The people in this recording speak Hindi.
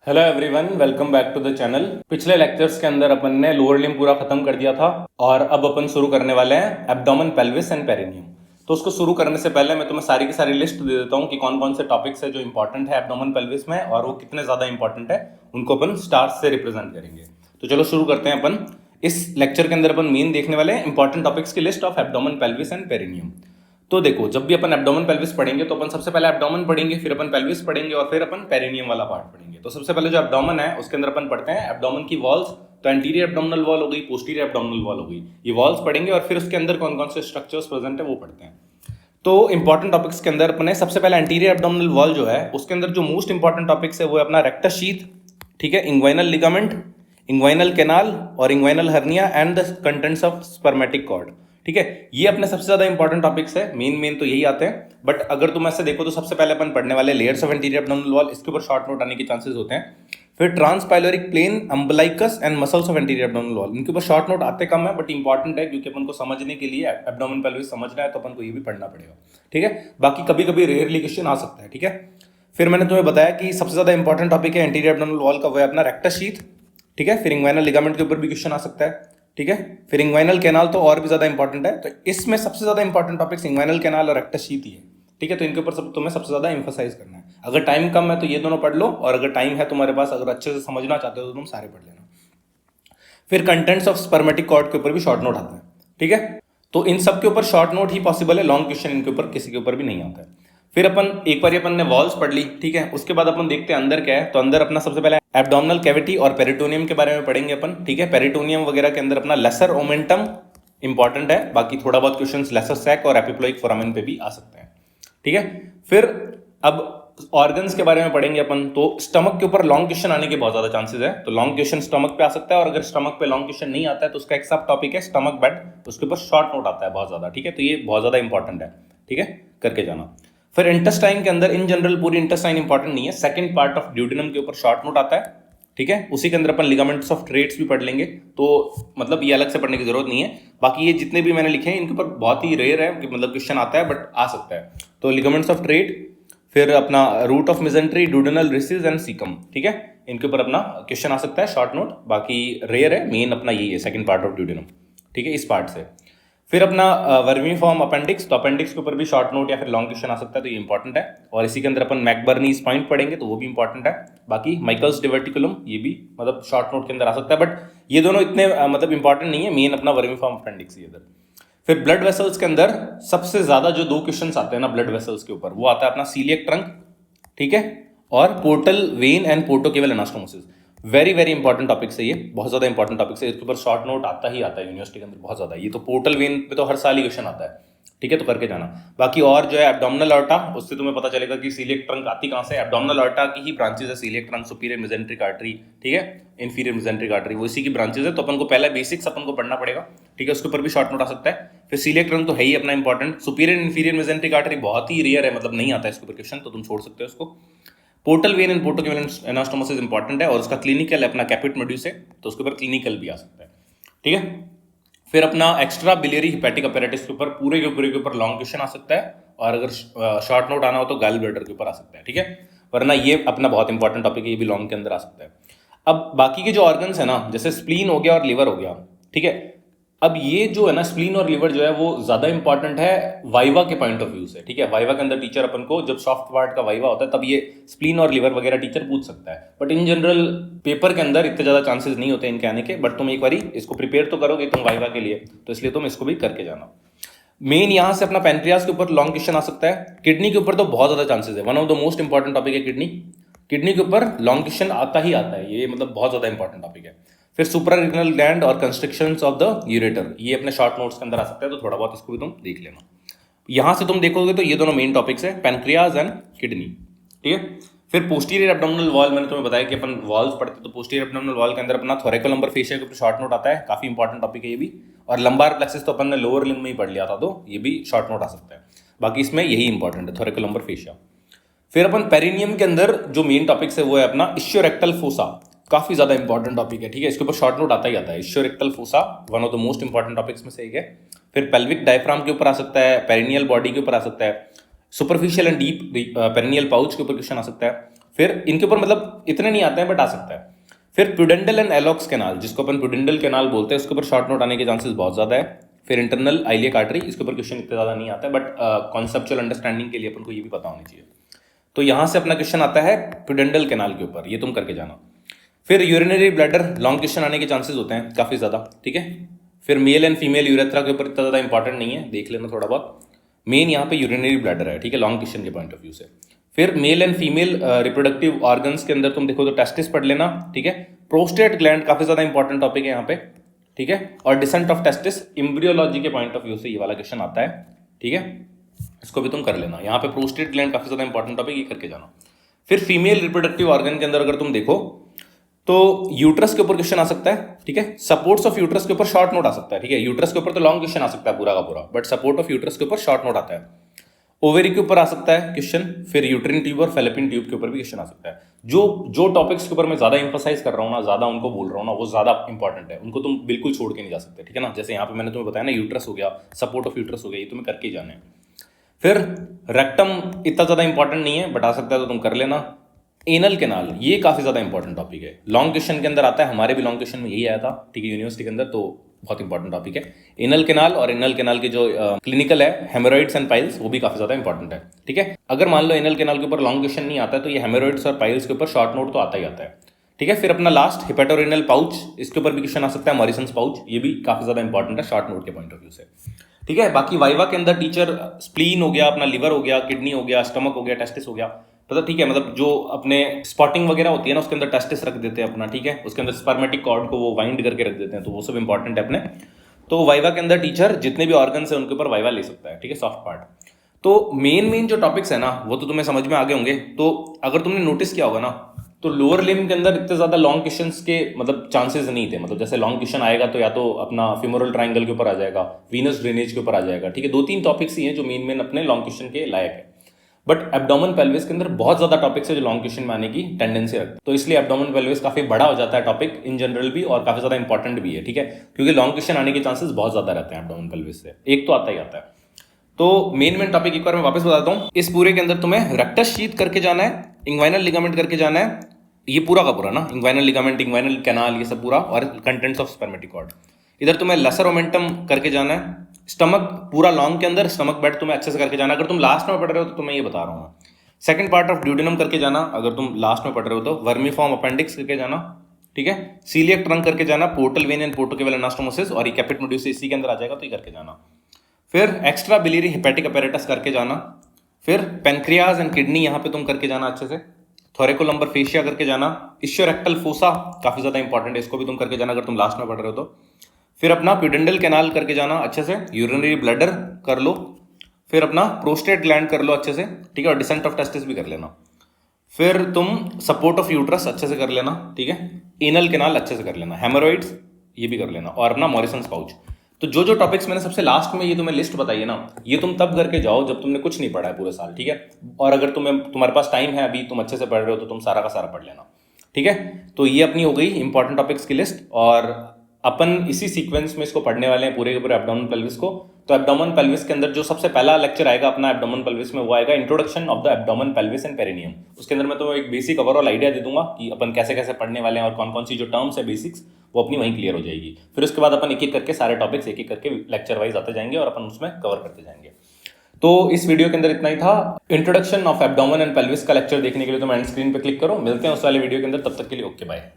Hello everyone, welcome back to the channel. पिछले लेक्चर्स के अंदर अपन ने लोअर लिम्ब पूरा खत्म कर दिया था और अब अपन शुरू करने वाले हैं एब्डोमेन, पेल्विस एंड पेरिनियम। तो उसको शुरू करने से पहले मैं तुम्हें सारी की सारी लिस्ट दे देता हूँ कि कौन कौन से टॉपिक्स है जो इंपॉर्टेंट है एब्डोमेन पेल्विस में और वो कितने ज्यादा इंपॉर्टेंट है, उनको अपन स्टार्स से रिप्रेजेंट करेंगे। तो चलो शुरू करते हैं। अपन इस लेक्चर के अंदर अपन मेन देखने वाले हैं इंपॉर्टेंट टॉपिक्स की list of abdomen, pelvis and perineum. तो देखो, जब भी अपन एब्डोमेन पेल्विस पढ़ेंगे तो अपन सबसे पहले एब्डोमेन पढ़ेंगे, फिर अपन पेल्विस पढ़ेंगे और फिर अपन पेरिनियम वाला पार्ट पढ़ेंगे। तो सबसे पहले जो एब्डोमेन है उसके अंदर अपन पढ़ते हैं एब्डोमेन की वॉल्स। तो एंटीरियर एब्डोमिनल वॉल हो गई, पोस्टीरियर एब्डोमिनल वॉल हो गई, ये वॉल्स पढ़ेंगे और फिर उसके अंदर कौन कौन से स्ट्रक्चर्स प्रेजेंट है वो पढ़ते हैं। तो इंपॉर्टेंट टॉपिक्स के अंदर अपने सबसे पहले एंटीरियर एब्डोमिनल वॉल जो है उसके अंदर जो मोस्ट इंपॉर्टेंट टॉपिक्स है वो है अपना रेक्टस शीथ, ठीक है, इंग्वाइनल लिगामेंट, इंग्वाइनल कैनाल और inguinal hernia and the contents of spermatic cord. ठीक है, ये अपने सबसे ज्यादा इंपॉर्टेंट टॉपिक्स है। मेन तो यही आते हैं, बट अगर तुम ऐसे देखो तो सबसे पहले अपन पढ़ने वाले layers of anterior abdominal wall, इसके ऊपर शॉर्ट नोट आने के चांसेस होते हैं। फिर transpyloric plane, umbilicus and muscles of anterior abdominal wall, इनके ऊपर शॉर्ट नोट आते कम है बट इंपॉर्टेंट है क्योंकि अपन को समझने के लिए एब्डोमेन पेल्विस समझना है तो अपन को ये भी पढ़ना पड़ेगा। ठीक है, बाकी कभी कभी रेयरली क्वेश्चन आ सकता है। ठीक है, फिर मैंने तुम्हें बताया कि सबसे ज्यादा इंपॉर्टेंट टॉपिक है एंटीरियर एब्डोमिनल वॉल का, वो है अपना रेक्टस शीथ। ठीक है, फिर इंग्वाइनल लिगामेंट के ऊपर भी क्वेश्चन आ सकता है। ठीक है, फिर इंग्वाइनल कैनाल तो और भी ज्यादा इंपॉर्टेंट है, तो इसमें सबसे ज्यादा इंपॉर्टेंट टॉपिक्स इंग्वाइनल कैनाल और रेक्टस शीथ ही है। ठीक है, तो इनके ऊपर तुम्हें सबसे ज्यादा एम्फसाइज करना है। अगर टाइम कम है तो ये दोनों पढ़ लो, और अगर टाइम है तुम्हारे पास, अगर अच्छे से समझना चाहते हो तो तुम सारे पढ़ लेना। फिर कंटेंट्स ऑफ स्पर्मेटिक कॉर्ड के ऊपर भी शॉर्ट नोट आता है। ठीक है, तो इन सब के ऊपर शॉर्ट नोट ही पॉसिबल है, लॉन्ग क्वेश्चन इनके ऊपर किसी के ऊपर भी नहीं आता है। फिर अपन एक बार अपन ने वॉल्स पढ़ ली, ठीक है, उसके बाद अपन देखते हैं अंदर क्या है। तो अंदर अपना सबसे पहले एब्डोमिनल कैविटी और पेरिटोनियम के बारे में पढ़ेंगे अपन। ठीक है, पेरिटोनियम वगैरह के अंदर अपना लेसर ओमेंटम इंपॉर्टेंट है, बाकी थोड़ा बहुत क्वेश्चंस लेसर सैक और एपिप्लोइक फोरामेन पे भी आ सकते हैं। ठीक है, फिर अब ऑर्गन्स के बारे में पढ़ेंगे अपन। तो स्टमक के ऊपर लॉन्ग क्वेश्चन आने के बहुत ज्यादा चांसेस है, तो लॉन्ग क्वेश्चन स्टमक पे आ सकता है, और अगर स्टमक पे लॉन्ग क्वेश्चन नहीं आता है तो उसका एक सब टॉपिक है स्टमक बेड, उसके ऊपर शॉर्ट नोट आता है बहुत ज्यादा। ठीक है, तो ये बहुत ज्यादा इंपॉर्टेंट है। ठीक है, करके जाना। फिर इंटेस्टाइन के अंदर इन जनरल पूरी इंटेस्टाइन इंपॉर्टेंट नहीं है, सेकंड पार्ट ऑफ ड्यूडेनम के ऊपर शॉर्ट नोट आता है। ठीक है, उसी के अंदर अपन लिगामेंट्स ऑफ ट्रेट्स भी पढ़ लेंगे, तो मतलब ये अलग से पढ़ने की जरूरत नहीं है। बाकी ये जितने भी मैंने लिखे हैं इनके ऊपर बहुत ही रेयर है कि मतलब क्वेश्चन आता है, बट आ सकता है। तो लिगामेंट्स ऑफ ट्रेट, फिर अपना root of mesentery, duodenal recess and caecum, ठीक है, इनके ऊपर अपना क्वेश्चन आ सकता है शॉर्ट नोट, बाकी रेयर है। मेन अपना यही है सेकंड पार्ट ऑफ ड्यूडेनम। ठीक है, इस पार्ट से फिर अपना वर्मीफॉर्म अपेंडिक्स, तो अपेंडिक्स के ऊपर भी शॉर्ट नोट या फिर लॉन्ग क्वेश्चन आ सकता है, तो ये इंपॉर्टेंट है। और इसी के अंदर अपन मैकबर्नीज पॉइंट पढ़ेंगे तो वो भी इंपॉर्टेंट है। बाकी माइकल्स डिवर्टिकुलम ये भी मतलब शॉर्ट नोट के अंदर आ सकता है, बट ये दोनों इतने मतलब इंपॉर्टेंट नहीं है। मेन अपना वर्मीफॉर्म अपेंडिक्स ये इधर। फिर ब्लड वेसल्स के अंदर सबसे ज्यादा जो दो क्वेश्चंस आते हैं ना ब्लड वेसल्स के ऊपर, वो आता है अपना सीलियक ट्रंक, ठीक है, और portal vein and portocaval anastomosis. Very very important topic है ये, बहुत ज्यादा इंपॉर्टेंट टॉपिक है, इसके ऊपर शॉर्ट नोट आता ही आता है यूनिवर्सिटी के अंदर बहुत ज्यादा। ये तो पोर्टल वेन पे तो हर साल ही क्वेश्चन आता है। ठीक है, तो करके जाना। बाकी और जो है एब्डोमिनल ऑर्टा, उससे तुम्हें पता चलेगा कि सीलियक ट्रंक आती कहां से है। एब्डोमिनल ऑर्टा की ही ब्रांचेस है celiac trunk, superior mesenteric artery, ठीक है, इंफीरियर मेजेंट्रिक आर्टरी, वो इसी की ब्रांचेस है। तो अपन को पहले बेसिक्स अपन को पढ़ना पड़ेगा। ठीक है, उसके ऊपर भी शॉर्ट नोट आ सकता है। फिर सीलियक ट्रंक तो है ही अपना important. Superior inferior mesenteric artery बहुत ही रेयर है, मतलब नहीं आता है इसके ऊपर क्वेश्चन, तो तुम छोड़ सकते हो उसको। Portal vein and portocaval anastomosis important है, और उसका क्लिनिकल है अपना कैपिट मेड्यूस है, तो उसके ऊपर क्लिनिकल भी आ सकता है। ठीक है, फिर अपना एक्स्ट्रा बिलियरी हिपैटिक अपैरेटस के ऊपर पूरे के ऊपर लॉन्ग क्वेश्चन आ सकता है, और अगर शॉर्ट नोट आना हो तो गैल ब्लैडर के ऊपर आ सकता है। ठीक है, वरना ये अपना बहुत इंपॉर्टेंट टॉपिक है, ये भी लॉन्ग के अंदर आ सकता है। अब बाकी के जो ऑर्गन्स है ना, जैसे स्प्लीन हो गया और लिवर हो गया, ठीक है, अब ये जो है ना स्प्लीन और लिवर जो है वो ज्यादा इंपॉर्टेंट है वाइवा के पॉइंट ऑफ व्यू से। ठीक है, वाइवा के अंदर टीचर अपन को जब सॉफ्ट पार्ट का वाइवा होता है तब ये स्प्लीन और लिवर वगैरह टीचर पूछ सकता है, बट इन जनरल पेपर के अंदर इतने ज्यादा चांसेस नहीं होते इनके आने के। बट तुम एक बार इसको प्रिपेयर तो करोगे तुम वाइवा के लिए, तो इसलिए तुम इसको भी करके जाना। मेन यहां से अपना पेनक्रियास के ऊपर लॉन्ग क्वेश्चन आ सकता है। किडनी के ऊपर तो बहुत ज्यादा चांसेस है, one of the most important topic है किडनी। किडनी के ऊपर लॉन्ग क्वेश्चन आता ही आता है, ये मतलब बहुत ज्यादा इंपॉर्टेंट टॉपिक है। फिर सुप्रारेनल ग्लैंड और कंस्ट्रिक्शंस ऑफ द यूरेटर, ये अपने शॉर्ट नोट्स के अंदर आ सकता है, तो थोड़ा बहुत इसको भी तुम देख लेना। यहां से तुम देखोगे तो ये दोनों मेन टॉपिक्स है, पैनक्रियाज एंड किडनी। ठीक है, फिर पोस्टीरियर एब्डोमिनल वॉल, मैंने तुम्हें बताया कि अपन वॉल्स पढ़ते तो पोस्टीरियर एब्डोमिनल वॉल के अंदर अपना थोरैकोलंबर फेशिया के ऊपर शॉर्ट नोट आता है, काफी इंपॉर्टेंट टॉपिक है ये भी। और लंबार प्लेक्सिस तो अपन ने लोअर लिम्ब में ही पढ़ लिया था, तो ये भी शॉर्ट नोट आ सकता है। बाकी इसमें यही इंपॉर्टेंट है, थोरैकोलंबर फेशिया। फिर अपन पेरिनियम के अंदर जो मेन टॉपिक्स है वो है अपना इश्योरेक्टल फोसा, काफी ज्यादा इंपॉर्टेंट टॉपिक है। ठीक है, इसके ऊपर शॉर्ट नोट आता ही आता है। Ischiorectal fossa one of the most important topics में से एक है। फिर पेल्विक डायफ्राम के ऊपर आ सकता है, पेरिनियल बॉडी के ऊपर आ सकता है, superficial and deep perineal pouch के ऊपर क्वेश्चन आ सकता है। फिर इनके ऊपर मतलब इतने नहीं आते हैं बट आ सकता है। फिर प्यूडेंडल एंड एलॉक्स कैनाल, जिसको अपन प्यूडेंडल कैनाल बोलते हैं, उसके ऊपर शॉर्ट नोट आने के चांसेस बहुत ज़्यादा है। फिर इंटरनल आइलियक आर्टरी, इसके ऊपर क्वेश्चन इतना ज़्यादा नहीं आता है बट कॉन्सेप्चुअल अंडरस्टैंडिंग के लिए अपन को ये भी पता होनी चाहिए। तो यहाँ से अपना क्वेश्चन आता है प्यूडेंडल कैनाल के ऊपर, ये तुम करके जाना। फिर यूरिनरी ब्लैडर, लॉन्ग क्वेश्चन आने के चांसेस होते हैं काफ़ी ज़्यादा, ठीक है। फिर मेल एंड फीमेल यूरेथ्रा के ऊपर इतना ज़्यादा इंपॉर्टेंट नहीं है, देख लेना थोड़ा बहुत। मेन यहाँ पे यूरिनरी ब्लैडर है, ठीक है, लॉन्ग क्वेश्चन के पॉइंट ऑफ व्यू से। फिर male and female reproductive organs के अंदर तुम देखो तो टेस्टिस पढ़ लेना, ठीक है। प्रोस्टेट ग्लैंड काफ़ी ज़्यादा इंपॉर्टेंट टॉपिक है यहाँ पे, ठीक है। और डिसेंट ऑफ टेस्टिस एम्ब्रियोलॉजी के पॉइंट ऑफ व्यू से ये वाला क्वेश्चन आता है, ठीक है, इसको भी तुम कर लेना। यहाँ पे प्रोस्टेट ग्लैंड काफ़ी ज़्यादा इंपॉर्टेंट टॉपिक, ये करके जाना। फिर फीमेल रिप्रोडक्टिव ऑर्गन के अंदर अगर तुम देखो तो यूट्रस के ऊपर क्वेश्चन आ सकता है, ठीक है। सपोर्ट्स ऑफ यूट्रस के ऊपर शॉर्ट नोट आ सकता है, ठीक है। यूट्रस के ऊपर तो लॉन्ग क्वेश्चन आ सकता है पूरा का पूरा, बट सपोर्ट ऑफ यूट्रस के ऊपर शॉर्ट नोट आता है। ओवेरी के ऊपर आ सकता है क्वेश्चन। फिर यूट्रिन ट्यूब और फेलोपियन ट्यूब के ऊपर भी क्वेश्चन आ सकता है। जो टॉपिक्स के ऊपर मैं ज्यादा इंफोसाइज कर रहा हूँ ना, ज्यादा उनको बोल रहा हूँ ना, वो ज्यादा इंपॉर्टेंट है, उनको तुम बिल्कुल छोड़ के नहीं जा सकते, ठीक है ना। जैसे यहाँ पे मैंने तुम्हें बताया ना, यूट्रस हो गया, सपोर्ट ऑफ यूट्रस हो गया, ये तुम्हें करके ही जाना है। फिर रेक्टम इतना ज्यादा इंपॉर्टेंट नहीं है बट आ सकता है, तो तुम कर लेना। एनल कैनाल, ये काफी ज्यादा इंपॉर्टेंट टॉपिक है, लॉन्ग क्वेश्चन के अंदर आता है, हमारे भी लॉन्ग क्वेश्चन में यही आया था, ठीक है, यूनिवर्सिटी के अंदर, तो बहुत इंपॉर्टेंट टॉपिक है एनल कैनाल। और एनल कैनाल के जो क्लिनिकल है हेमोरॉइड्स एंड पाइल्स, वो भी काफी ज्यादा इंपॉर्टेंट है, ठीक है। अगर मान लो एनल कैनाल के ऊपर लॉन्ग क्वेश्चन नहीं आता है तो ये हेमोरॉइड्स और पाइल्स के ऊपर शॉर्ट नोट तो आता ही आता है, ठीक है। फिर अपना लास्ट हिपेटोरेनल पाउच, इसके ऊपर भी क्वेश्चन आ सकता है, मॉरिसन्स पाउच, ये भी काफी ज्यादा इंपॉर्टेंट है शॉर्ट नोट के पॉइंट ऑफ व्यू से, ठीक है। बाकी वाइवा के अंदर टीचर स्प्लीन हो गया, अपना लिवर हो गया, किडनी हो गया, स्टमक हो गया, टेस्टिस हो गया, तो ठीक है, मतलब जो अपने स्पॉटिंग वगैरह होती है ना, उसके अंदर टेस्टिस रख देते हैं अपना, ठीक है। उसके अंदर स्पर्मेटिक कॉर्ड को वो वाइंड करके रख देते हैं, तो वो सब इंपॉर्टेंट है अपने। तो वाइवा के अंदर टीचर जितने भी ऑर्गन्स है उनके ऊपर वाइवा ले सकता है, ठीक है, सॉफ्ट पार्ट। तो मेन जो टॉपिक्स है ना, वो तो तुम्हें समझ में आ गए होंगे। तो अगर तुमने नोटिस किया होगा ना, तो लोअर लिम्ब के अंदर इतने ज्यादा लॉन्ग क्वेश्चंस के मतलब चांसेस नहीं थे, मतलब जैसे लॉन्ग क्वेश्चन आएगा तो या तो अपना फिमोरल ट्रायंगल के ऊपर आ जाएगा, वीनस ड्रेनेज के ऊपर आ जाएगा, ठीक है। 2-3 टॉपिक्स ही हैं जो मेन अपने लॉन्ग क्वेश्चन के लायक है। बट एब्डोमेन पेल्विस के अंदर बहुत ज्यादा टॉपिक्स है जो लॉन्ग क्वेश्चन में आने की टेंडेंसी रखते हैं, तो इसलिए एब्डोमेन पेल्विस काफी बड़ा हो जाता है टॉपिक इन जनरल भी, और काफी ज्यादा इंपॉर्टेंट भी है, ठीक है, क्योंकि लॉन्ग क्वेश्चन आने के चांसेस बहुत ज्यादा रहते हैं एब्डोमेन पेल्विस से, एक तो आता ही आता है। तो मेन टॉपिक एक बार मैं वापस बताता हूँ। इस पूरे के अंदर तुम्हें रेक्टस शीथ करके जाना है, इंग्वाइनल लिगामेंट करके जाना है, ये पूरा का पूरा ना, इंग्वाइनल लिगामेंट, इंग्वाइनल कैनाल, ये सब पूरा, और कंटेंट्स ऑफ स्पर्मेटिक कॉर्ड। इधर तुम्हें लेसर ओमेंटम करके जाना है, स्टमक पूरा लॉन्ग के अंदर स्टमक बेड तुम्हें अच्छे से करके जाना। अगर तुम लास्ट में पढ़ रहे हो तो तुम्हें ये बता रहा हूँ मैं। सेकंड पार्ट ऑफ ड्यूडेनम करके जाना, अगर तुम लास्ट में पढ़ रहे हो तो वर्मीफॉर्म अपेंडिक्स करके जाना, ठीक है। सीलियक ट्रंक करके जाना, portal vein and portocaval anastomosis, और ये कैपिट मोड्यूस इसी के अंदर आ जाएगा, तो ये करके जाना। फिर एक्स्ट्रा बिलियरी हेपेटिक अपैरेटस करके जाना। फिर पेनक्रियाज एंड किडनी यहाँ पे तुम करके जाना अच्छे से। थोरेकोलम्बर फेशिया करके जाना। इश्योरेक्टल फोसा काफी ज्यादा इंपॉर्टेंट है, इसको भी तुम करके जाना अगर तुम लास्ट में पढ़ रहे हो तो। फिर अपना प्यूडेंडल कैनाल करके जाना अच्छे से, यूरिनरी ब्लैडर कर लो, फिर अपना प्रोस्टेट ग्लैंड कर लो अच्छे से, ठीक है, और डिसेंट ऑफ टेस्टिस भी कर लेना। फिर तुम सपोर्ट ऑफ यूट्रस अच्छे से कर लेना, ठीक है, एनल कैनाल अच्छे से कर लेना, हेमोरॉइड्स ये भी कर लेना, और अपना मॉरिसन्स पाउच। तो जो टॉपिक्स मैंने सबसे लास्ट में ये तुम्हें लिस्ट बताई है ना, ये तुम तब करके जाओ जब तुमने कुछ नहीं पढ़ा है पूरे साल, ठीक है। और अगर तुम्हारे पास टाइम है, अभी तुम अच्छे से पढ़ रहे हो, तो तुम सारा का सारा पढ़ लेना, ठीक है। तो ये अपनी हो गई इंपॉर्टेंट टॉपिक्स की लिस्ट, और अपन इसी सीक्वेंस में इसको पढ़ने वाले हैं पूरे के पूरे एब्डोमेन पेल्विस को। तो एब्डोमेन पेल्विस के अंदर जो सबसे पहला लेक्चर आएगा अपना एब्डोमेन पेल्विस में, वो आएगा introduction of the abdomen pelvis and perineum. उसके अंदर मैं तुम्हें एक बेसिक ओवरऑल आइडिया दे दूंगा कि अपन कैसे कैसे पढ़ने वाले हैं, और कौन कौन सी जो टर्म्स है बेसिक्स, वो अपनी वहीं क्लियर हो जाएगी। फिर उसके बाद अपन एक एक करके सारे टॉपिक्स एक एक करके लेक्चर वाइज आते जाएंगे, और अपन उसमें कवर करते जाएंगे। तो इस वीडियो के अंदर इतना ही था। Introduction of abdomen and pelvis का लेक्चर देखने के लिए तुम एंड स्क्रीन पे क्लिक करो। मिलते हैं उस वाले वीडियो के अंदर, तब तक के लिए ओके बाय।